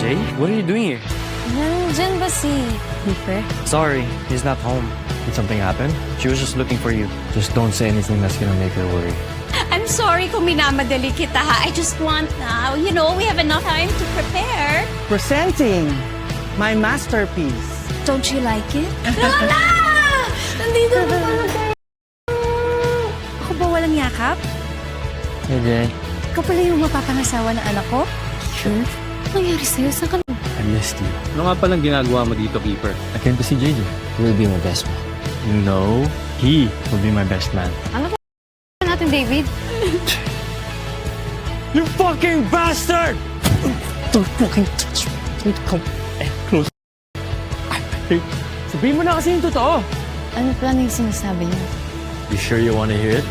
Jay, what are you doing here? Nandyan ba si Cooper? Sorry, he's not home. Did something happen? She was just looking for you. Just don't say anything that's gonna make her worry. I'm sorry kung minamadali kita ha. I just want now. You know, we have enough time to prepare. Presenting my masterpiece. Don't you like it? Lola! Nandito na pala tayo. Ako ba walang yakap? Hey, Jay. Ikaw pala yung mapapangasawa ng anak ko? Sure? Anong nangyari sa'yo? Saan ka na? I missed you. Ano nga palang ginagawa mo dito, Keeper? I came to see JJ. He will be my best man. No, he will be my best man. Ano natin, David? You fucking bastard! Don't fucking touch me. Don't come close. Sabihin mo na kasi yung totoo. Ano pala yung sinasabi niya? You sure you want to hear it?